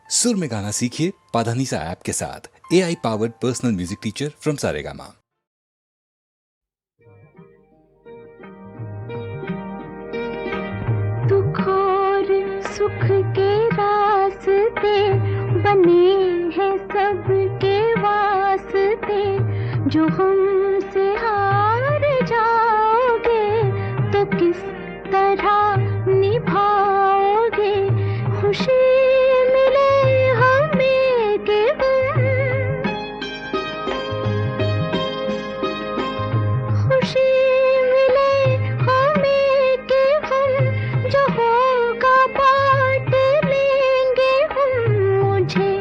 सुर में गाना सीखिए पाधानीसा ऐप के साथ। AI powered personal music teacher from Saregama. दुख और सुख के रास्ते बने हैं सबके वास्ते। जो हमसे हार जाओगे तो किस तरह निभाओगे। खुशी मिले हमें के गम, खुशी मिले हमें के गम। जो होगा बांट लेंगे हम। मुझे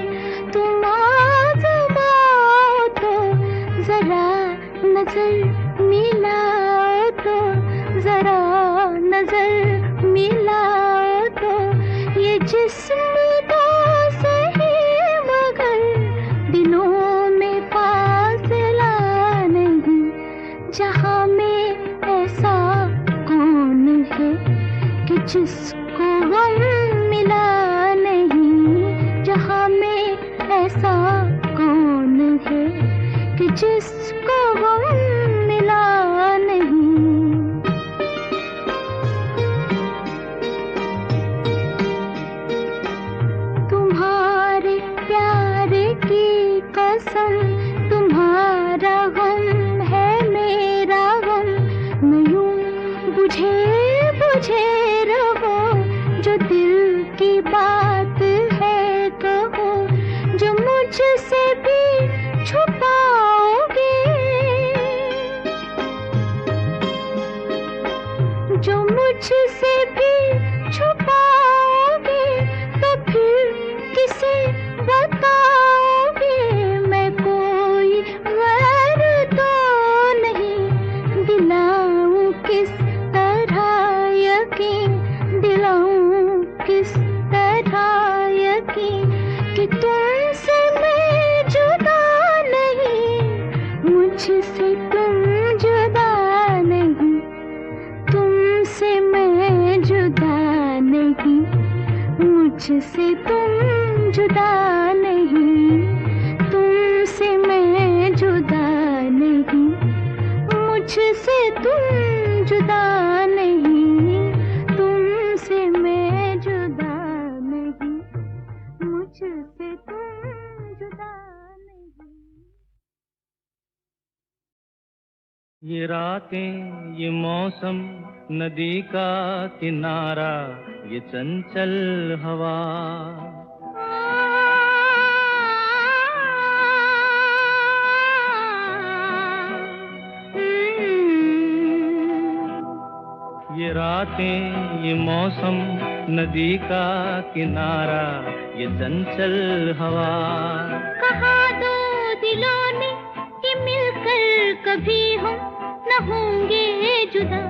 तुम आज़माओ तो जरा नजर मिलाओ तो, जरा नजर मिलाओ तो। ये जिस्म तो सही मगर दिलों में फासला नहीं। जहाँ में ऐसा कौन है कि जिसको गम मिला नहीं। जहाँ में ऐसा कौन है कि जिसको गम मिला नहीं। तुम्हारे प्यार की कसम, तुम्हारा गम है मेरा गम। मैं यूं बुझे बुझे रहो, जो दिल की बात है कहो। जो मुझसे भी छुपाओगे, जो मुझसे भी छुपाओगे तो फिर किसे बताओगे। मैं कोई गैर तो नहीं, दिलाऊं किस तरह यकीन। दिलाऊं किस तरह यकीन कि तुमसे मैं जुदा नहीं। मुझसे तुम जुदा नहीं, तुमसे मैं जुदा नहीं। मुझसे तुम जुदा नहीं, तुमसे मैं जुदा नहीं। मुझसे तुम जुदा नहीं, तुमसे मैं जुदा नहीं। मुझसे तुम जुदा नहीं। ये रातें, ये मौसम, नदी का किनारा, ये चंचल हवा। ये रातें, ये मौसम, नदी का किनारा, ये चंचल हवा। कहा दो दिलों ने कि मिलकर कभी हम न होंगे जुदा।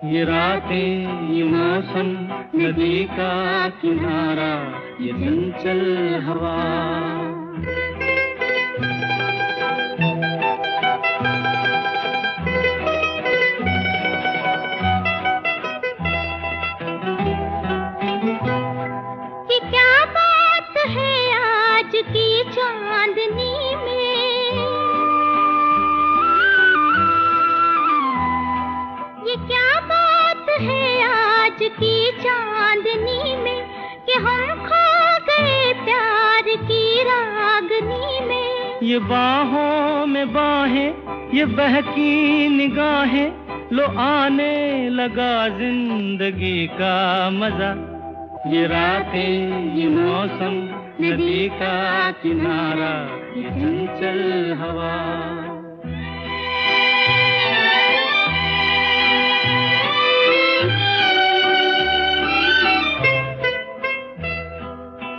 ये रातें, ये मौसम, नदी का किनारा, ये चंचल हवा। कि क्या बात है आज की चांदनी में। ये क्या बात है आज की चांदनी में कि हम खो गए प्यार की रागनी में। ये बाहों में बाहें, ये बहकी निगाहें, लो आने लगा जिंदगी का मजा। ये रातें, ये मौसम, नदी का किनारा, ये चंचल हवा।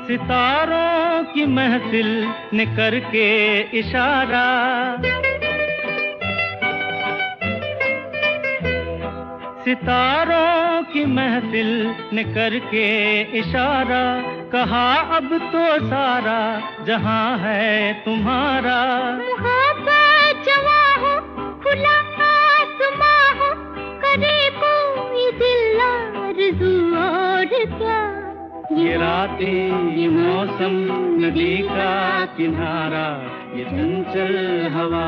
सितारों की महफिल ने करके इशारा, सितारों की महफिल ने करके इशारा। कहा अब तो सारा जहां है तुम्हारा। मोहब्बत जवां हो, खुला आसमां हो, करे कोई दिल आरज़ू और क्या। ये रातें, ये मौसम, मौसम नदी का किनारा ये चंचल हवा।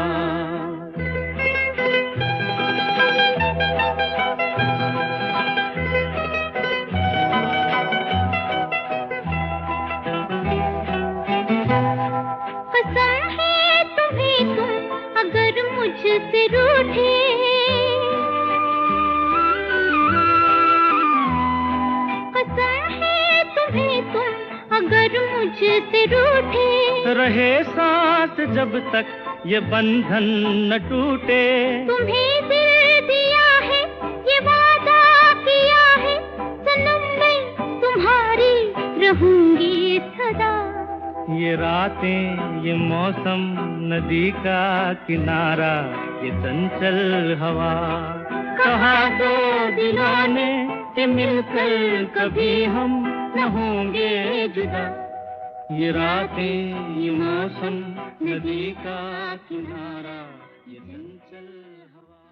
कसम है तुम्हें तुम अगर मुझसे रूठे, कसम है तुम्हें तुम अगर मुझसे रूठे, रहे सांस जब तक ये बंधन न टूटे। तुम्हें दिल दिया है ये वादा किया है, सनम मैं तुम्हारी रहूंगी सदा। ये रातें ये मौसम नदी का किनारा ये चंचल हवा। कहा दो दिलों ने कि मिलकर कभी हम न होंगे जुदा। ये रातें ये मौसम नदी का किनारा ये चंचल हवा।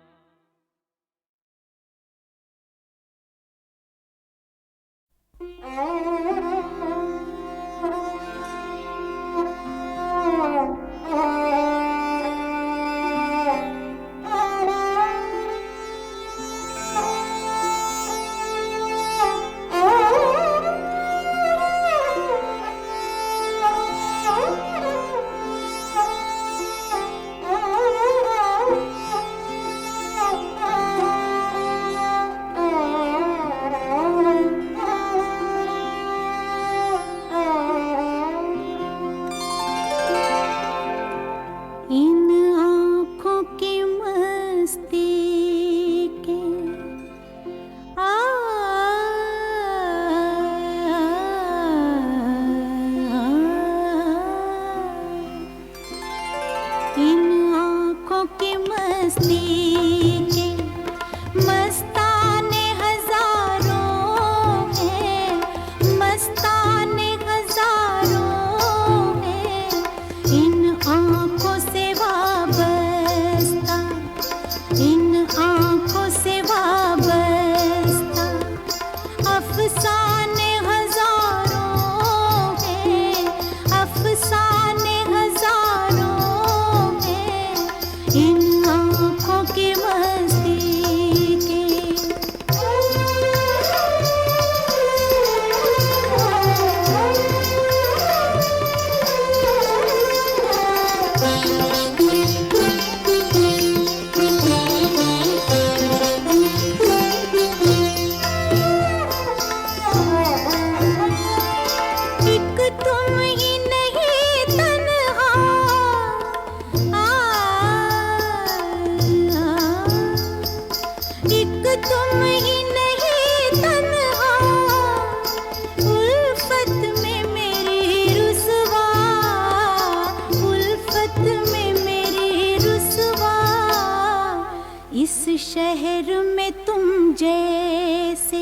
शहर में तुम जैसे,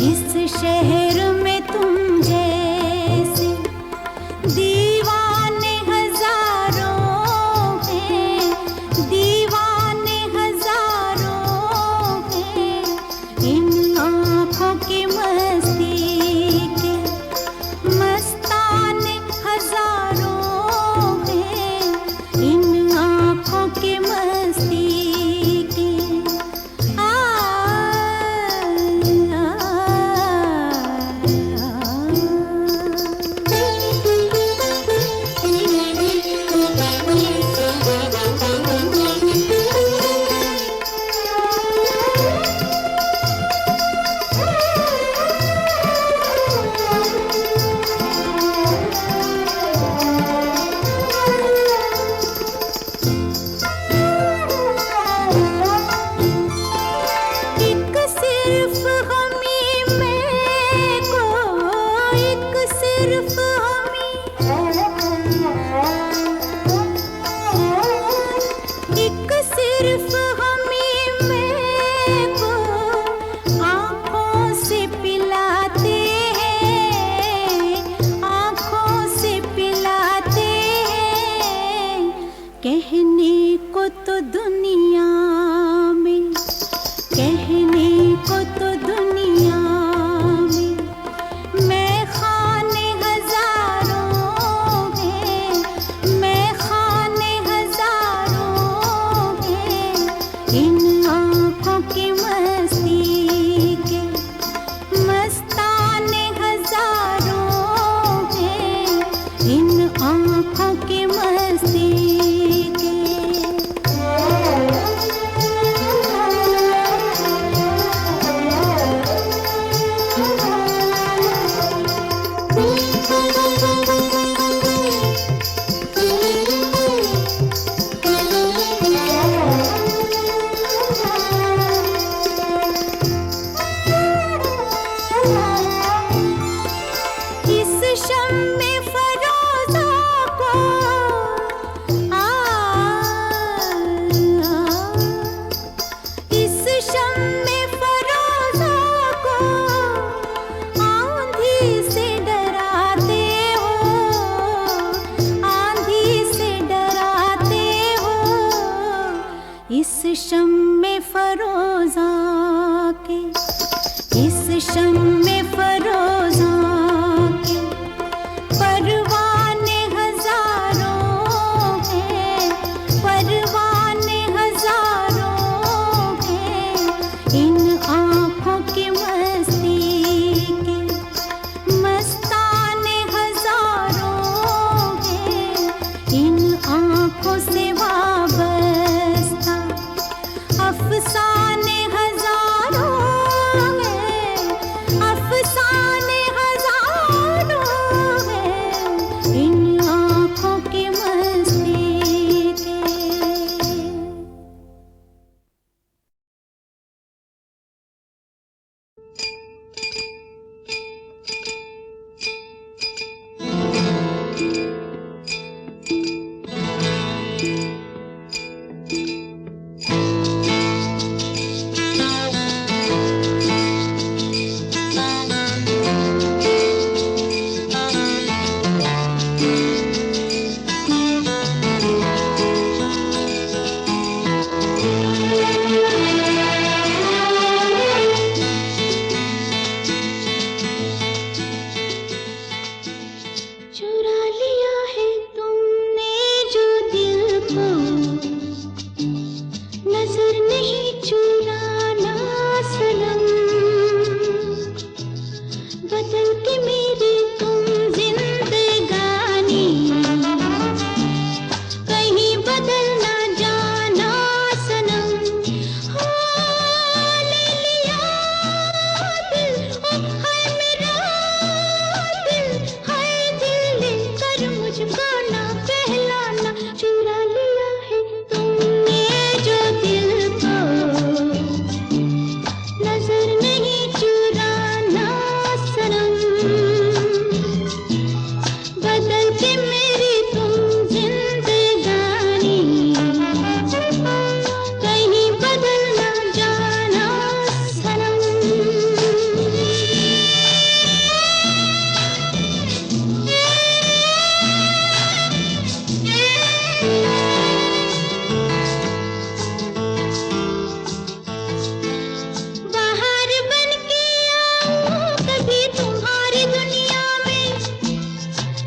इस शहर में तुम जैसे दीवाने हजारों हैं, दीवाने हजारों हैं। इन आँखों की मस्ती के मस्ताने हजारों हैं, इन आँखों की मस्ती आँखों की मस्ती के। इस शम्मे फरोज़ा को इस शम्मे फरोज़ा को आंधी से डराते हो, आंधी से डराते हो। इस शम्मे फरोज़ा के, इस शम्मे फरोज़ा के परवाने हजारों हैं, परवाने हजारों हैं। इन आँखों की मस्ती के मस्ताने हजारों हैं। इन आँखों से वाबस्ता अफसाने हजारों हैं, अफसाने हजारों हैं। इन आँखों की मस्ती के। चुरा लिया है तुमने जो दिल को, नजर नहीं चुराना सनम। बदल के मेरी तुम जिंदगानी, कहीं बदल ना जाना सनम। हाँ, ले लिया दिल, ओ हाय मेरा दिल, हाय दिल लेकर मुझको ना बहलाना। चुरा लिया है तुमने जो दिल को, नजर नहीं चुराना सनम। बदल के मेरी तुम जिंदगानी, कहीं बदल ना जाना सनम। बाहर बन के आऊं कभी तुम्हारी दुनिया में,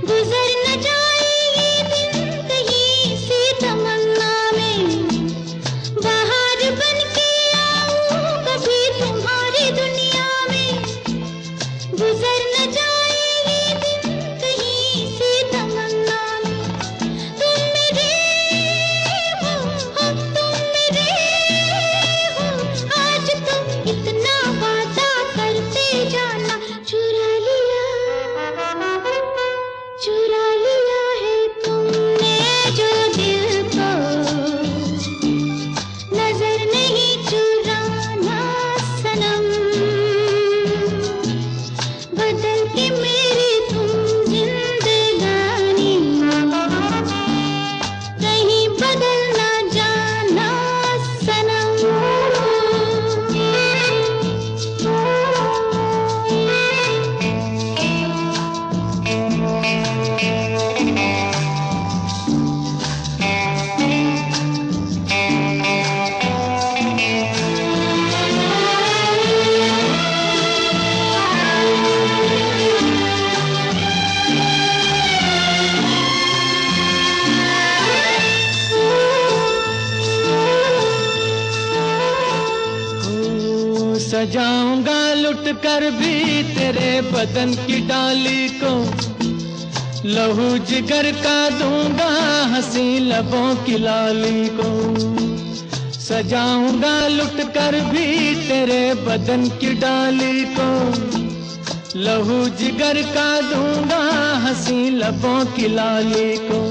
गुजर न जाए ये दिन कहीं सी तमन्ना में। बाहर बन के आऊं कभी तुम्हारी दुनिया में, गुजर न जाए ये दिन कहीं सी तमन्ना में। तुम मेरे हो, तुम मेरे हो, आज तुम इतना वादा करते जाना। चुरा लिया है तुमने जो दिल को, नजर नहीं चुराना सनम। बदल के मेरी तुम जिंदगानी, कहीं बदल ना जाना सनम। सजाऊंगा लुट कर भी तेरे बदन की डाली को, लहू जिगर का दूंगा हंसी लबों की लाली को, सजाऊंगा लुट कर भी तेरे बदन की डाली को। लहू जिगर का दूंगा हंसी लबों की लाली को।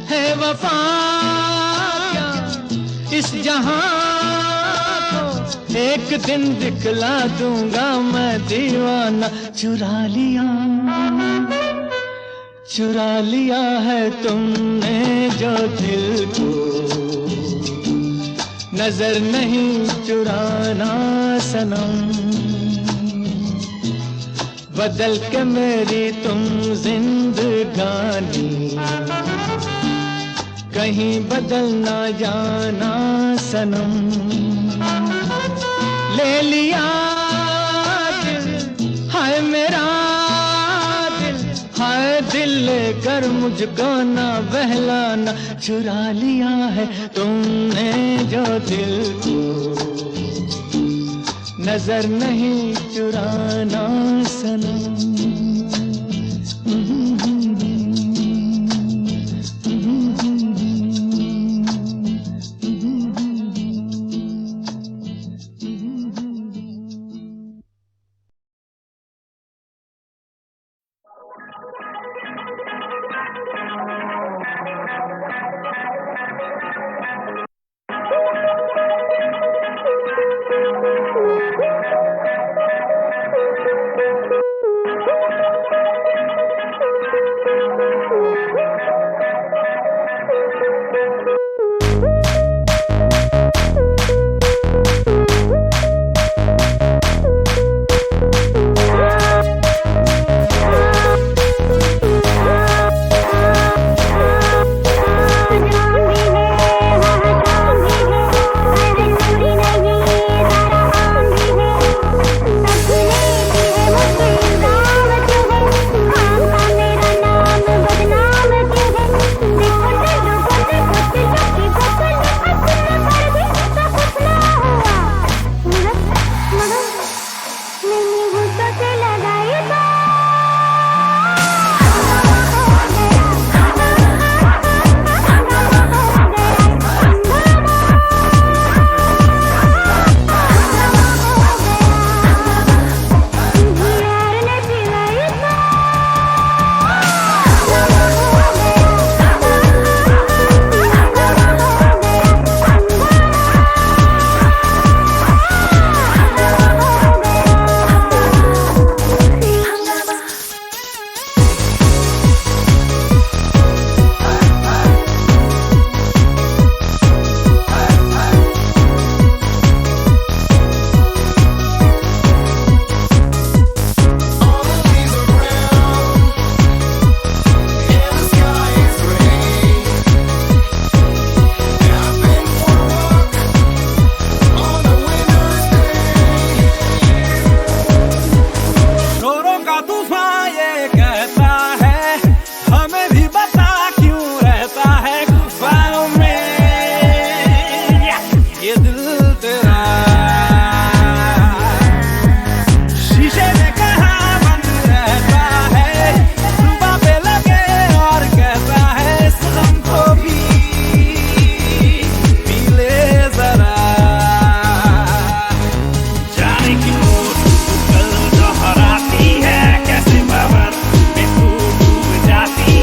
है वफा क्या इस जहां को, एक दिन दिखला दूंगा मैं दीवाना। चुरा लिया है तुमने जो दिल को, नजर नहीं चुराना सनम। बदल के मेरी तुम जिंदगानी, कहीं बदल ना जाना सनम। ले लिया दिल, हाय मेरा दिल, हाय दिल लेकर मुझको ना बहलाना। चुरा लिया है तुमने जो दिल को, नजर नहीं चुराना सनम।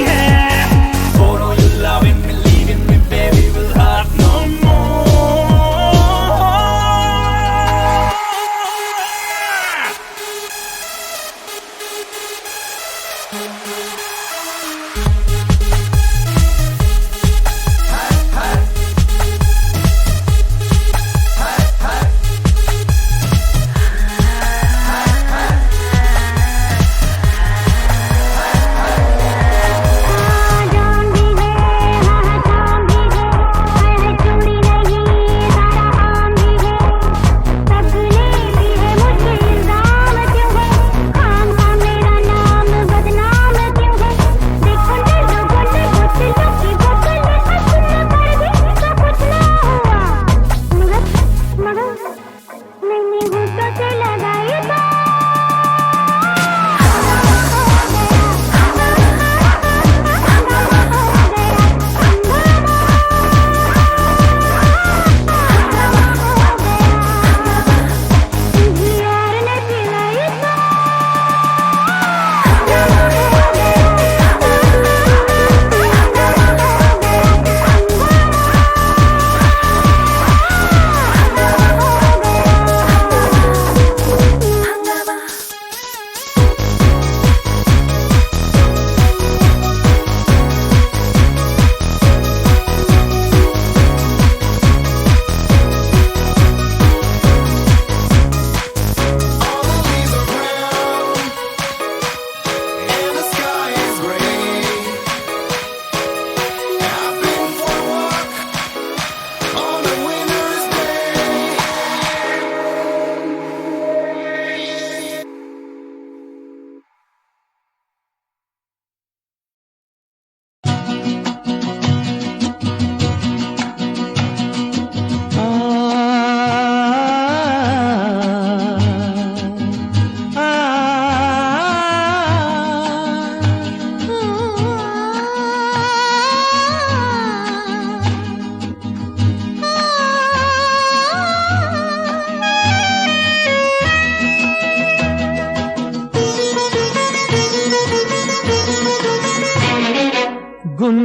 है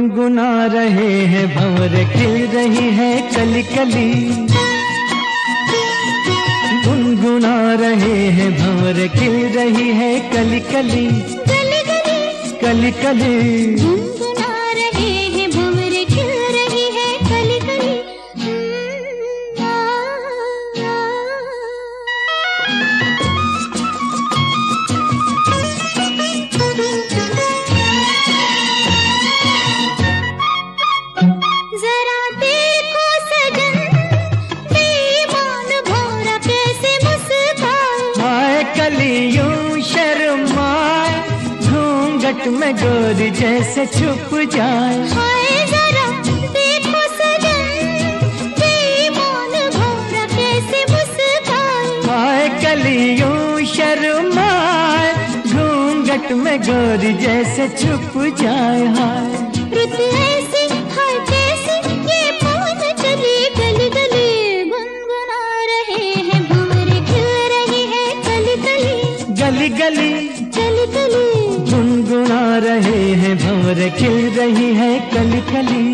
गुनगुना रहे हैं भंवर खिल रही है कली कली, गुनगुना रहे हैं भंवर खिल रही है कली कली, गली गली कली कली। गुनगुना रहे हैं भंवर खिल रही है कली कली। जरा देखो सजन, बेईमान भौरा कैसे मुस्काए। हाय कलियों शर्माए, घूंघट में गोरी जैसे छुप जाए। हाय जरा देखो सजन, बेईमान भौरा कैसे मुस्काए। हाय कलियों शर्माए, घूंघट में गोरी जैसे छुप जाए। हाय रुत ऐसी हाय कैसी, ये पवन चली गली गली। गुनगुना रहे हैं भंवर खिल रही है कली कली, गली गली, कली कली। गुनगुना रहे हैं भंवर खिल रही है कली कली।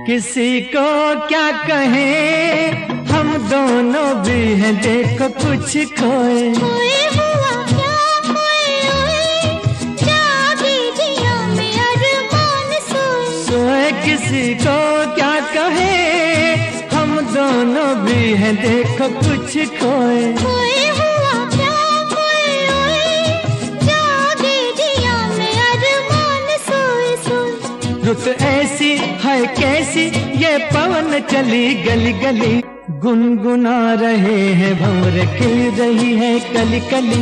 किसी को क्या कहें, हम दोनों भी हैं देखो कुछ खोए। खोए हुआ क्या खोए हुए, जागी जिया में अरमान सोए। सोए किसी को क्या कहें, हम दोनों भी हैं देखो कुछ खोए। खोए हुआ क्या खोए हुए, जागी जिया में अरमान सोए सोए। रुत ऐसी है कैसी, ये पवन चली गली गली। गुनगुना रहे हैं भंवर खिल रही है कली कली,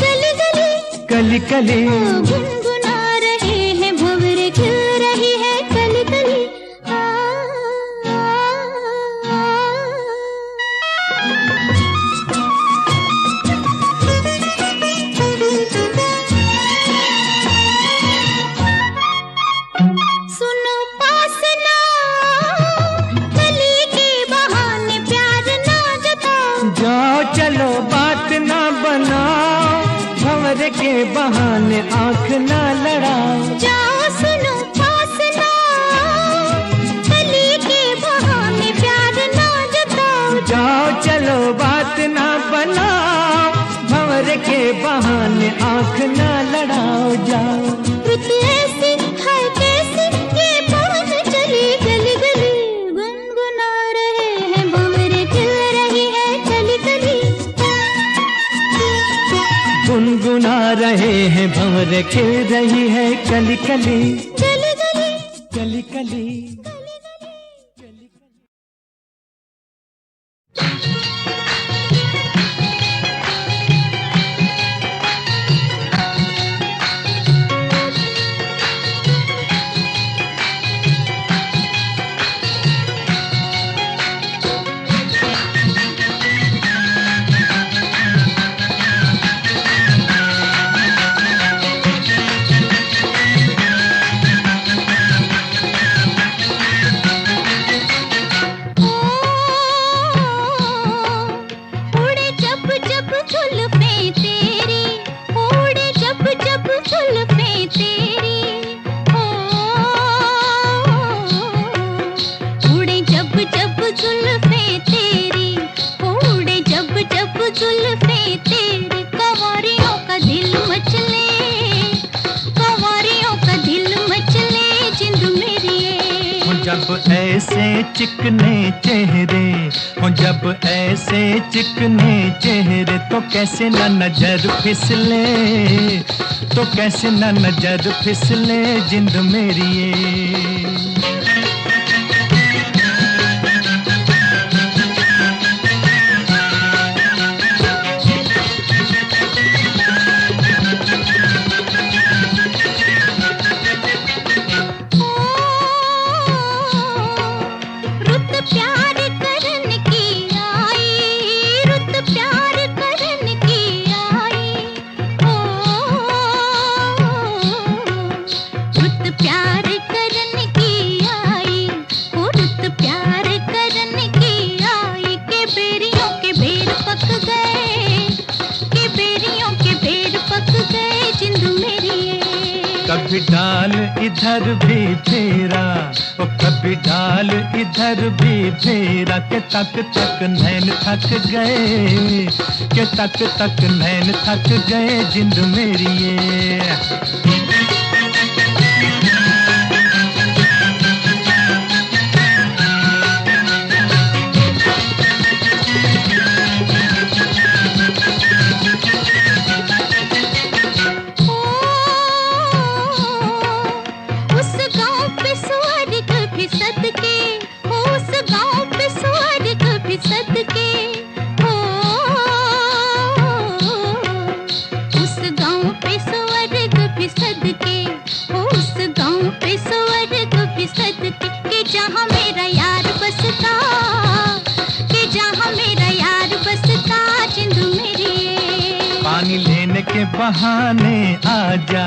गली गली कली कली। गुनगुना रहे हैं भंवर खिल रही है कली कली। सुनो पास ना, कली के बहाने प्यार ना जताओ। जाओ चलो बात ना बनाओ, भंवर के बहाने आंख ना लड़ाओ। जाओ सुनो पास ना, कली के बहाने प्यार ना जताओ। जाओ चलो बात ना बनाओ, भंवर के बहाने आंख ना लड़ाओ। जाओ रुत ऐसी हाय कैसी, ये पवन चली गली गली। गुनगुना रहे हैं भंवर खिल रही है कली कली, गुनगुना रहे हैं भंवर खिल रही है कली कली, गली गली। कली कली। उड़े जब जब जुल्फे तेरी, उड़े जब जब जुल्फे तेरी। उड़े जब जब जुल्फे तेरी, उड़े जब जब जुल्फे तेरी। कंवरियों का दिल मचले, कंवरियों का दिल मचले जिंद मेरी। जब ऐसे चिकने चेहरे हो, जब ऐसे चिकने चेहरे, तो कैसे न नजर फिसले, तो कैसे न नजर फिसले जिंद मेरी ये। कभी डाल इधर भी फेरा, ओ कभी डाल इधर भी फेरा, के तक तक नैन थक गए, के तक तक नैन थक गए जिंद मेरी ये। पानी लेने के बहाने आजा,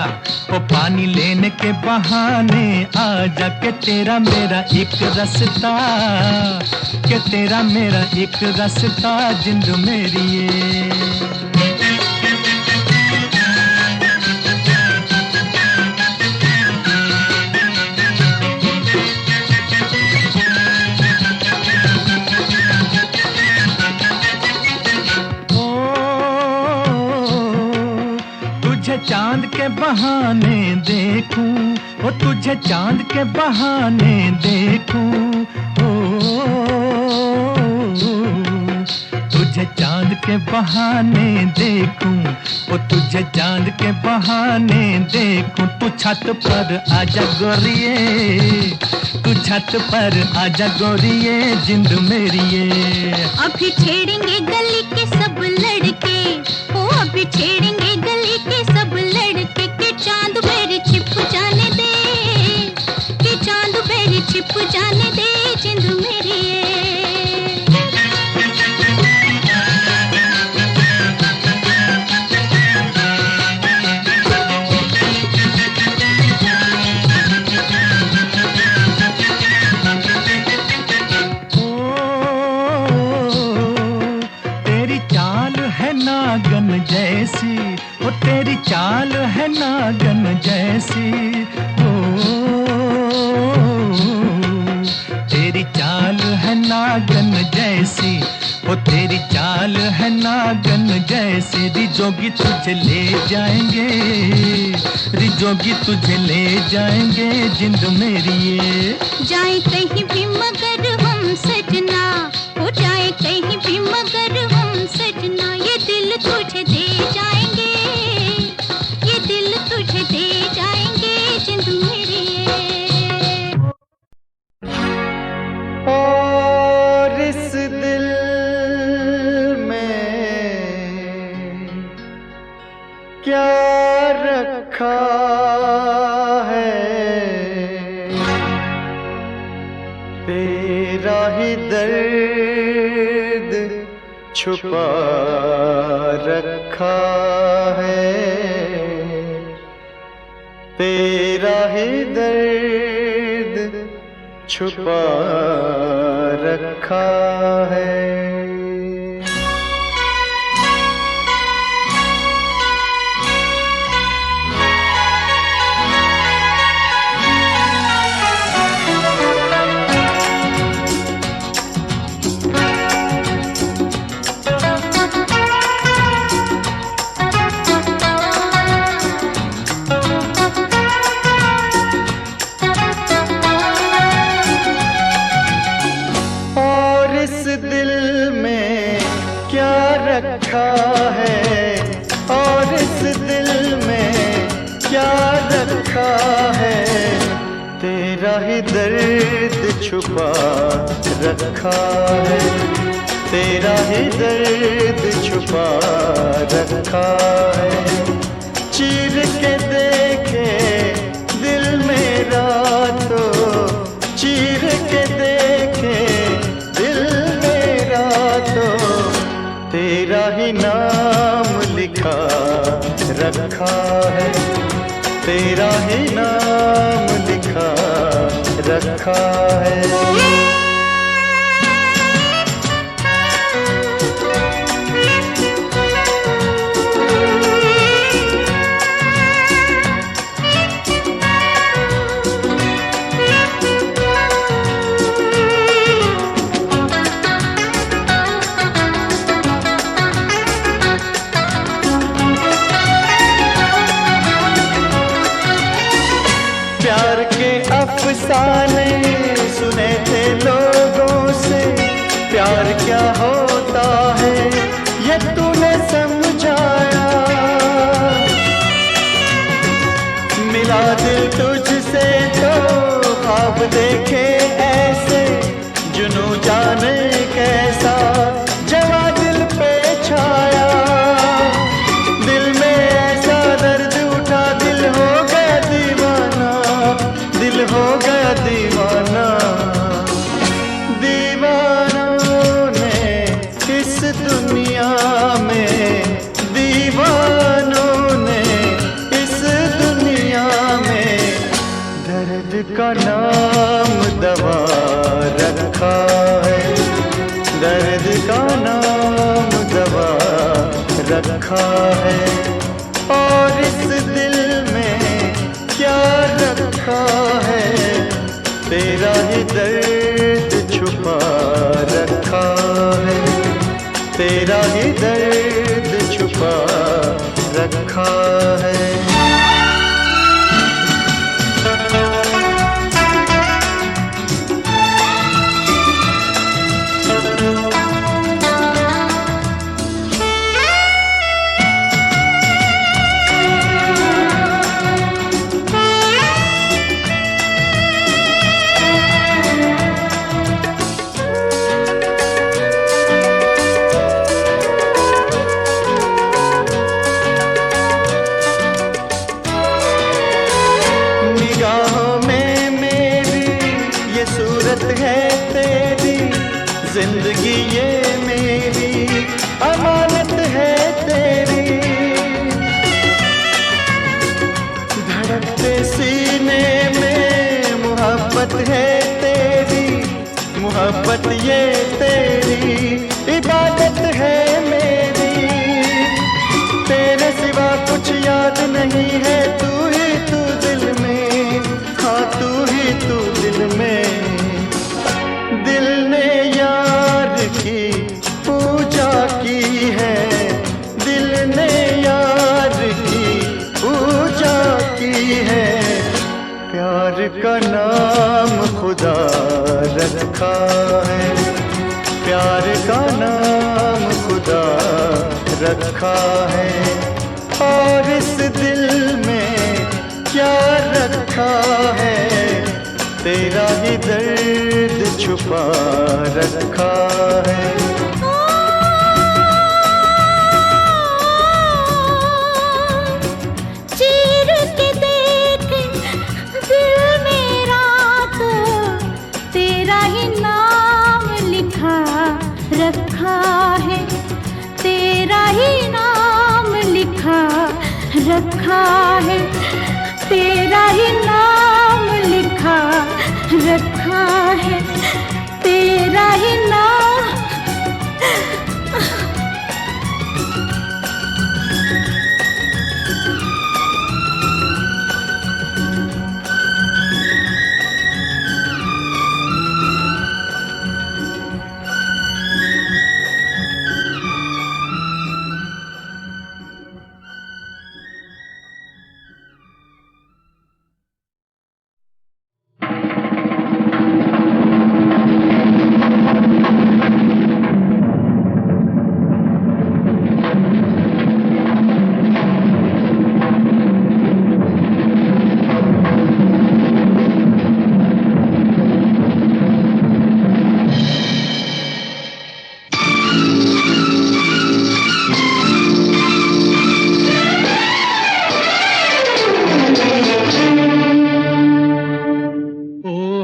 ओ पानी लेने के बहाने आजा, के तेरा मेरा एक रास्ता, के तेरा मेरा एक रास्ता जिंद मेरी ये। चांद के बहाने देखूं, ओ तुझे चांद के बहाने देखूं, ओ तुझे चांद के बहाने देखूं, ओ तुझे चांद के बहाने देखूं। तू छत पर आजा गोरिये, तू छत पर आजा गोरिये जिंद मेरी ये। अभी छेड़ेंगे गली के सब लड़के, ओ अभी छेड़ेंगे गली के सब लड़के, के चांद मेरे छिप जाने दे, के चांद मेरे छिप जाने दे जिंद मेरी ये। नागन जैसी, ओ तेरी चाल है नागन जैसी, ओ तेरी चाल है नागन जैसी, ओ तेरी चाल है नागन जैसी। रिजोगी तुझे ले जाएंगे, रिजोगी तुझे ले जाएंगे जिंद मेरी ये। जाए कहीं भी मगर हम सजना, हो जाए कहीं भी मगर हम सजना, ये दिल तुझे दे जाएंगे, ये दिल तुझे दे जाएंगे जिंद मेरी ये। और इस दिल में क्या रखा है, तेरा ही दर्द छुपा रखा है, तेरा ही दर्द छुपा रखा है। रखा है, और इस दिल में क्या रखा है, तेरा ही दर्द छुपा रखा है, तेरा ही दर्द छुपा रखा है। चीर के देखे दिल मेरा तो, चीर के देखे दिल मेरा तो, तेरा ही नाम लिखा रखा है, तेरा ही नाम लिखा रखा है। अफसाने सुने थे लोगों से, प्यार क्या होता है ये तूने समझाया। मिला दिल तुझसे तो ख्वाब देखे ऐसे, जुनू जाने कैसा जवा दिल पे छाया। दिल में ऐसा दर्द उठा, दिल हो गया दीवाना, दिल हो गया दीवाना। दीवानों ने इस दुनिया में, दीवानों ने इस दुनिया में दर्द का नाम दवा रखा है, दर्द का नाम दवा रखा है। और इस दिल में क्या रखा है, तेरा ही दर्द छुपा रखा है, तेरा ही दर्द छुपा रखा है। है तेरी जिंदगी, ये मेरी अमानत है तेरी। धड़कते सीने में मोहब्बत है तेरी, मोहब्बत ये तेरी इबादत है मेरी। तेरे सिवा कुछ याद नहीं है, तू ही तू दिल में, हाँ तू ही तू दिल में। दिल ने यार की पूजा की है, दिल ने यार की पूजा की है। प्यार का नाम खुदा रखा है, प्यार का नाम खुदा रखा है। और इस दिल में क्या रखा है, तेरा ही दर्द छुपा रखा है। चीर के देख दिल मेरा तो तेरा ही नाम लिखा रखा है, तेरा ही नाम लिखा रखा है, तेरा ही नाम लिखा रखा है, तेरा ही नाम।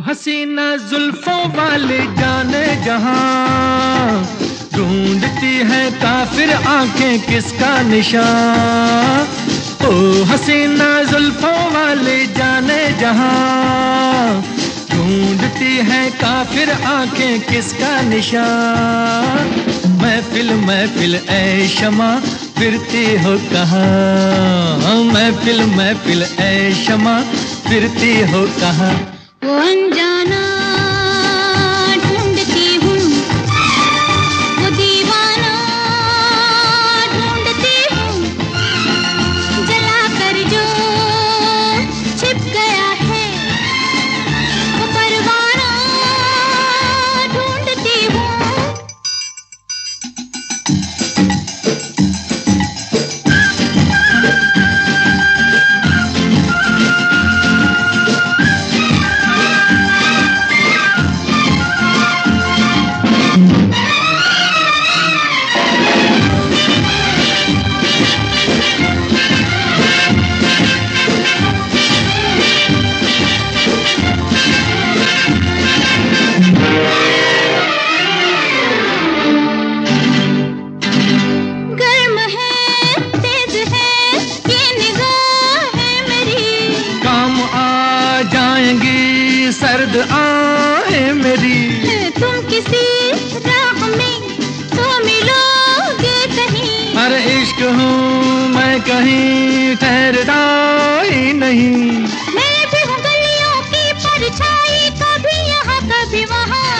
हसीना जुल्फों वाले जाने जहां, ढूंढती है काफिर आंखें किसका निशान। ओ हसीना जुल्फों वाले जाने जहां, ढूंढती है काफिर आंखें किसका निशान। महफिल महफिल ऐ शमा फिरती हो कहाँ, महफिल महफिल ऐ शमा फिरती हो कहाँ। वो अनजाना ढूंढती हूँ, वो दीवाना ढूंढती हूँ, जला कर जो छिप गया है दर्द आए मेरी। तुम किसी राह में तो मिलोगे कहीं। अरे इश्क हूँ मैं कहीं ठहरता ही नहीं। मैं भी हूँ गलियों की परछाई, कभी यहाँ कभी वहाँ।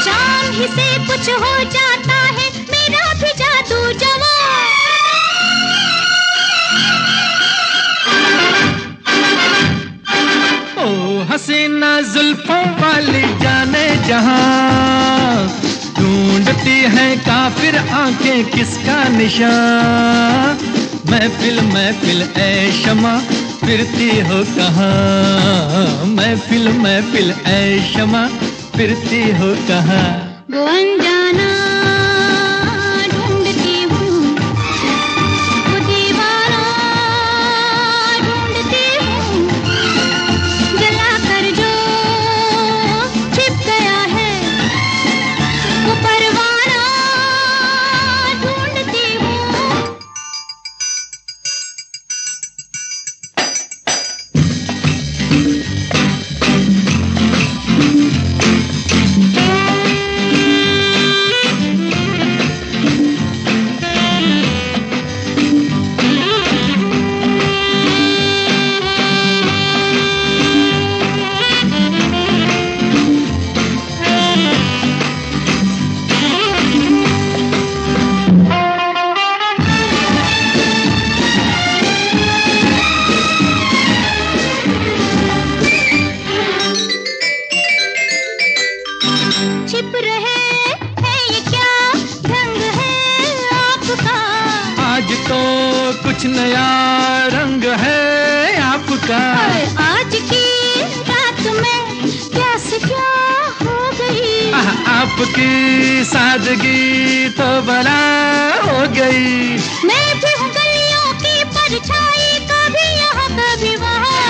शाम ही से कुछ हो जाता है मेरा भी जादू जवां। ओ हसीना जुल्फों वाली जाने जहां, ढूंढती है काफिर आंखें किसका निशान। महफिल महफिल ऐ शमा फिरती हो कहाँ। महफिल महफिल ऐ शमा फिरती हो कहाँ। वो अनजाना ढूंढती हूँ, वो दीवाना ढूंढती हूँ। जला कर जो छिप गया है वो परवाना ढूंढती हूँ। छिप रहे हैं ये क्या ढंग है आपका। आज तो कुछ नया रंग है आपका। आज की रात में क्या से क्या हो गई। आपकी सादगी तो बला हो गई। मैं भी हूँ गलियों की परछाई, कभी यहाँ कभी वहाँ।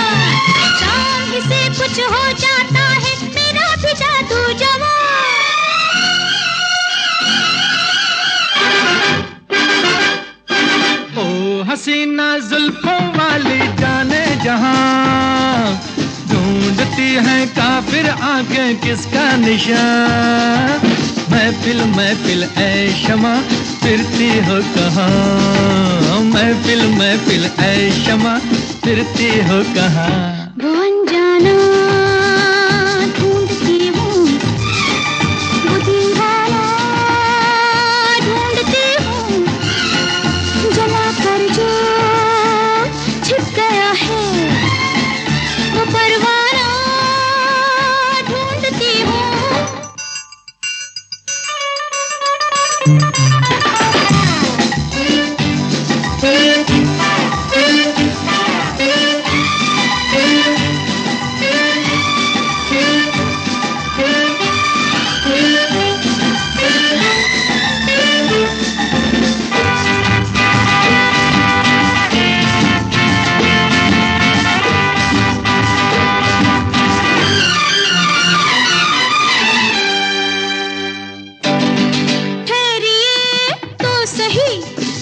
शाम ही से कुछ हो जाता है मेरा भी जादू जवां। ओ हसीना जुल्फों वाली जाने जहां, ढूंढती है काफिर आंखें किसका निशान। महफिल महफिल ऐ शमा फिरती हो कहाँ। महफिल महफिल ऐ शमा फिरती हो कहाँ। वो अनजाना ढूंढती हूँ, वो दीवाना ढूंढती हूँ। जला कर जो छिप गया है वो परवाना ढूंढती हूँ। ठहरिए तो सही,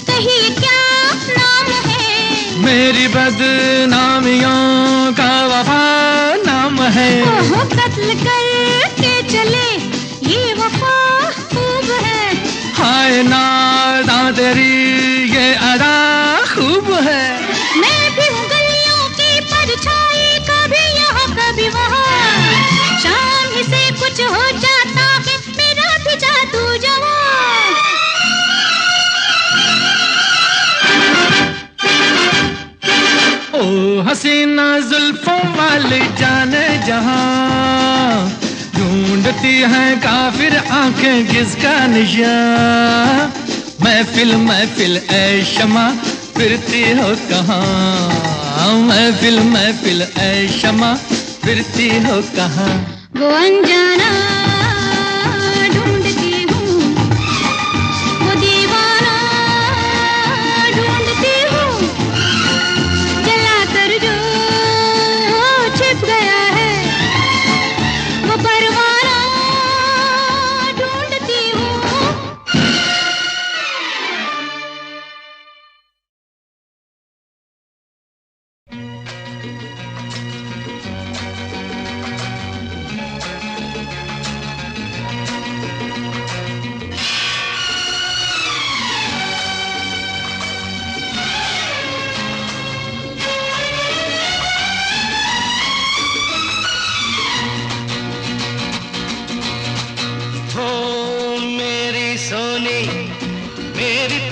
कहिए क्या नाम है। मेरी बदनामियों का वफा नाम है। ओहो कत्ल करके चले ये वफा खूब है। हाय नादा तेरी ये अदा खूब है। मैं भी हूँ गलियों की परछाई, कभी यहाँ कभी वहाँ। शाम ही से कुछ हो जाता है मेरा भी जादू जवां। ओ हसीना जुल्फों वाली जाने जहां, ढूंढती है काफिर आंखें किसका निशान। महफिल महफिल ऐ शमा फिरती हो कहाँ। महफिल महफिल ऐ शमा फिरती हो कहाँ। वो अनजाना ढूंढती हूँ, वो दीवाना ढूंढती हूँ। जला कर जो छिप गया है वो परवाना ढूंढती हूँ।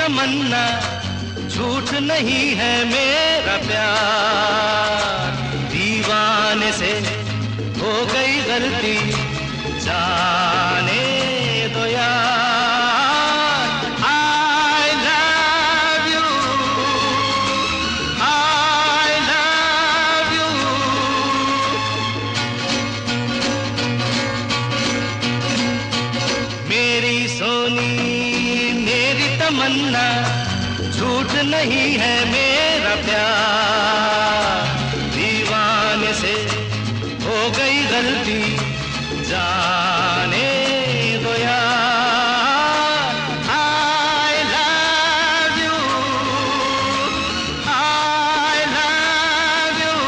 तमन्ना, झूठ नहीं है मेरा प्यार। दीवाने से हो गई गलती, जाने दो यार। I love you, I love you। मेरी सोनी मेरी तमन्ना, झूठ नहीं है मेरा प्यार। दीवाने से हो गई गलती, जाने दो यार। I love you, I love you।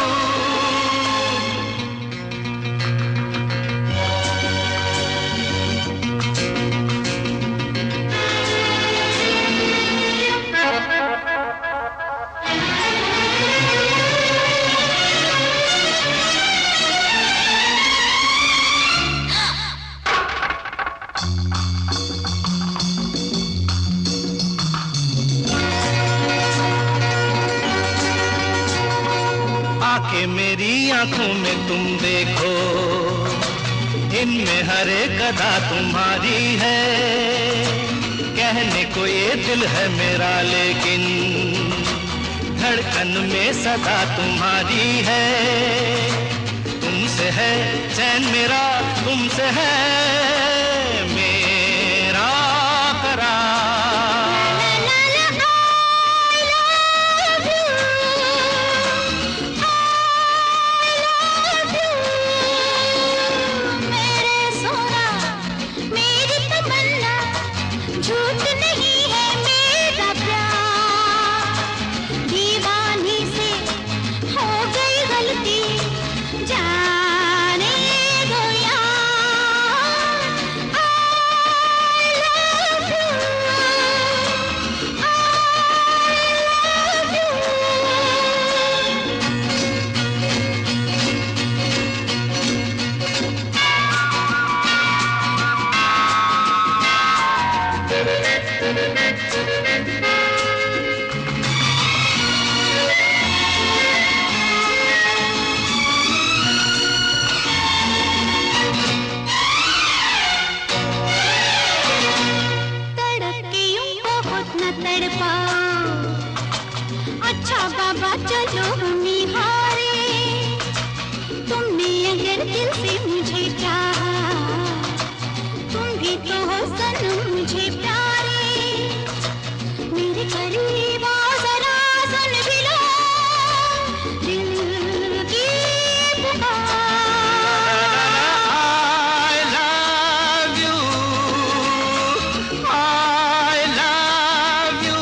आके मेरी आंखों में तुम देखो, इनमें हर एक अदा तुम्हारी है। कहने को ये दिल है मेरा, लेकिन धड़कन में सदा तुम्हारी है। तुमसे है चैन मेरा, तुमसे है मेरा करार। मेरे सोना मेरी तमन्ना, झूठ नहीं है मेरा प्यार। दीवानी से हो गई गलती, जाने दो यार। I love you, I love you। तड़प के यूं बहुत न तड़पाओ, अच्छा बाबा चलो हम निहारे। तुमने अगर दिल से मुझे चाहा, तुम भी तो हो सनम मुझे प्यारे। मेरे करीब आओ जरा, सुन भी लो दिल की पुकार। I love you, I love you।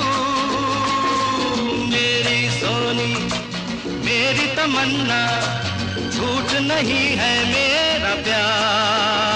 मेरी सोनी मेरी तमन्ना, झूठ नहीं है मेरा प्यार।